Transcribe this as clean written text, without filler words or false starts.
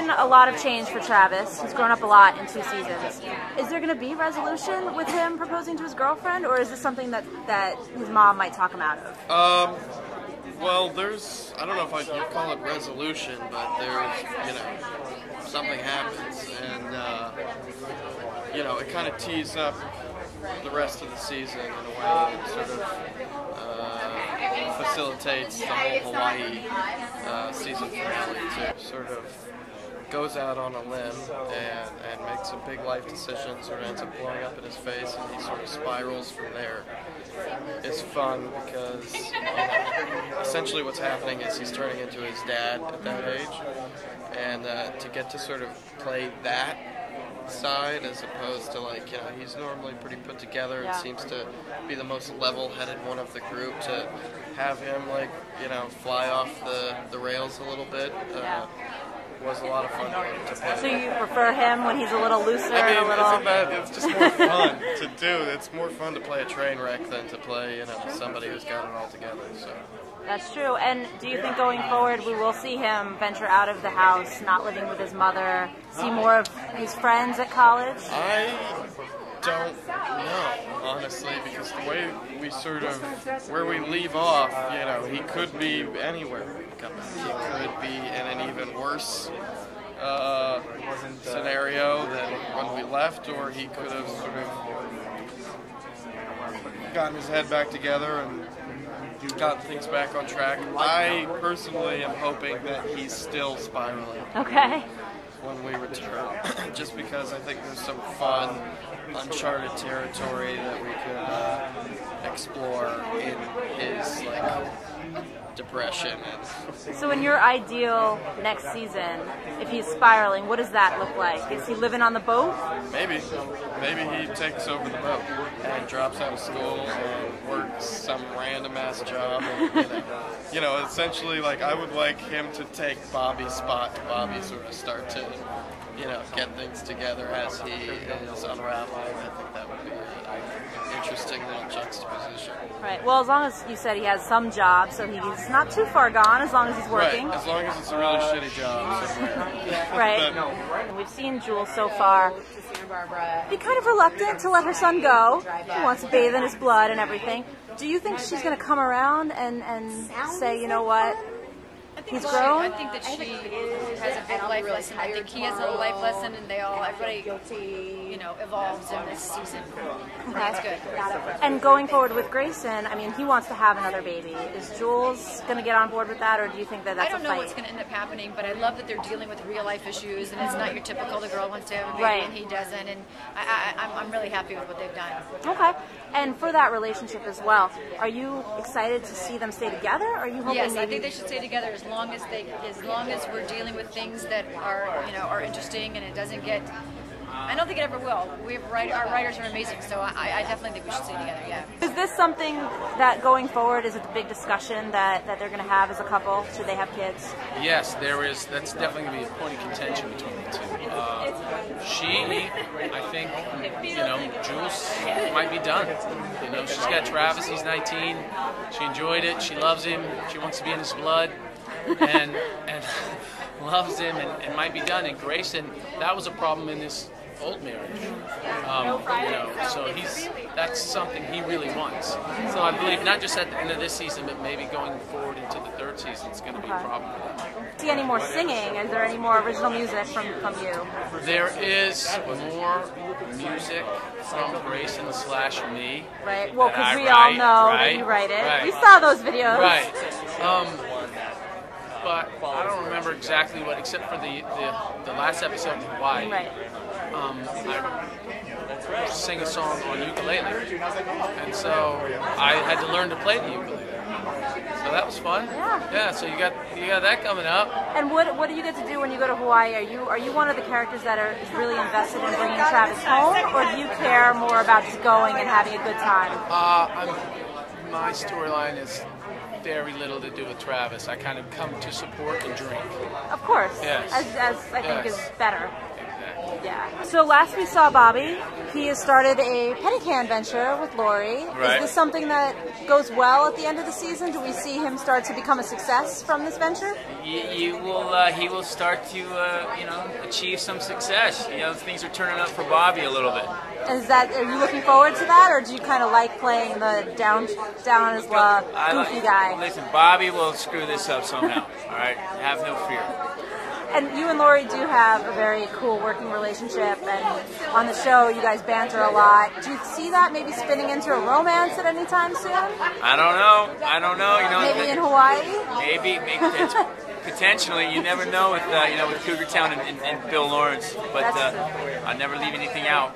been a lot of change for Travis. He's grown up a lot in 2 seasons. Is there going to be resolution with him proposing to his girlfriend, or is this something that his mom might talk him out of? Well, I don't know if I'd call it resolution, but there's, something happens, and, it kind of tees up the rest of the season in a way that sort of facilitates the whole Hawaii season finale too. Sort of goes out on a limb and makes a big life decision, sort of ends up blowing up in his face, and he sort of spirals from there. It's fun because essentially what's happening is he's turning into his dad at that age, and to get to sort of play that side as opposed to he's normally pretty put together and seems to be the most level-headed one of the group, to have him fly off the rails a little bit was a lot of fun to play. So you prefer him when he's a little looser? It's just more fun to do. It's more fun to play a train wreck than to play somebody who's got it all together. So. That's true. And do you think going forward we will see him venture out of the house, not living with his mother, see more of his friends at college? I don't know, honestly, because the way we where we leave off, he could be anywhere. He could be in an even worse scenario than when we left, or he could have sort of gotten his head back together and got things back on track. I personally am hoping that he's still spiraling. Okay. When we return, just because I think there's some fun, uncharted territory that we could explore in his depression. So in your ideal next season, if he's spiraling, what does that look like? Is he living on the boat? Maybe he takes over the boat and drops out of school and works some random ass job. And, essentially, I would like him to take Bobby's spot. Bobby sort of start to, get things together as he is unraveling. I think that would be an interesting little juxtaposition. Right. Well, as long as you said he has some job, so he's not too far gone, as long as he's working. Right. As long as it's a really shitty job somewhere. Right. We've seen Jules so far be kind of reluctant to let her son go. He wants to bathe in his blood and everything. Do you think she's going to come around and say, you know what? He's grown? I think that she has a big life lesson. I think he has a life lesson, and everybody, evolves in this season. Okay. That's good. And going forward with Grayson, he wants to have another baby. Is Jules going to get on board with that, or do you think that's a fight? I don't know what's going to end up happening, but I love that they're dealing with real life issues, and it's not your typical the girl wants to have a baby and he doesn't, and I'm really happy with what they've done. Okay. And for that relationship as well, are you excited to see them stay together? Or are you hoping Yes, I think they should stay together as long as we're dealing with things that are interesting, and it doesn't get. I don't think it ever will. Our writers are amazing, so I definitely think we should stay together. Yeah. Is this something that going forward is a big discussion that they're going to have as a couple? Should they have kids? Yes, there is. That's definitely going to be a point of contention between the two. I think, Jules might be done. She's got Travis. He's 19. She enjoyed it. She loves him. She wants to be in his blood. and loves him and might be done. And Grayson, that was a problem in this old marriage. So that's something he really wants. So I believe not just at the end of this season, but maybe going forward into the 3rd season, it's going to be a problem for them. See any more singing? Is there any more original music from you? There is more music from Grayson / me. Right. Well, because we all know that you write it. Right. We saw those videos. Right. But I don't remember exactly what, except for the last episode of Hawaii. Right. I sing a song on ukulele, and so I had to learn to play the ukulele. So that was fun. Yeah. Yeah. So you got that coming up. And what do you get to do when you go to Hawaii? Are you one of the characters that is really invested in bringing Travis home, or do you care more about just going and having a good time? My storyline is very little to do with Travis. I kind of come to support and drink. Of course. Yes. As I think is better. Exactly. Yeah. So last we saw Bobby, he has started a pedicab venture with Lori. Right. Is this something that goes well at the end of the season? Do we see him start to become a success from this venture? He will start to achieve some success. Things are turning up for Bobby a little bit. Are you looking forward to that, or do you kind of like playing the down on his luck, goofy guy? Listen, Bobby will screw this up somehow. All right, have no fear. And you and Lori do have a very cool working relationship, and on the show you guys banter a lot. Do you see that maybe spinning into a romance at any time soon? I don't know. Maybe in Hawaii? Maybe potentially. You never know with Cougar Town and Bill Lawrence, but I never leave anything out.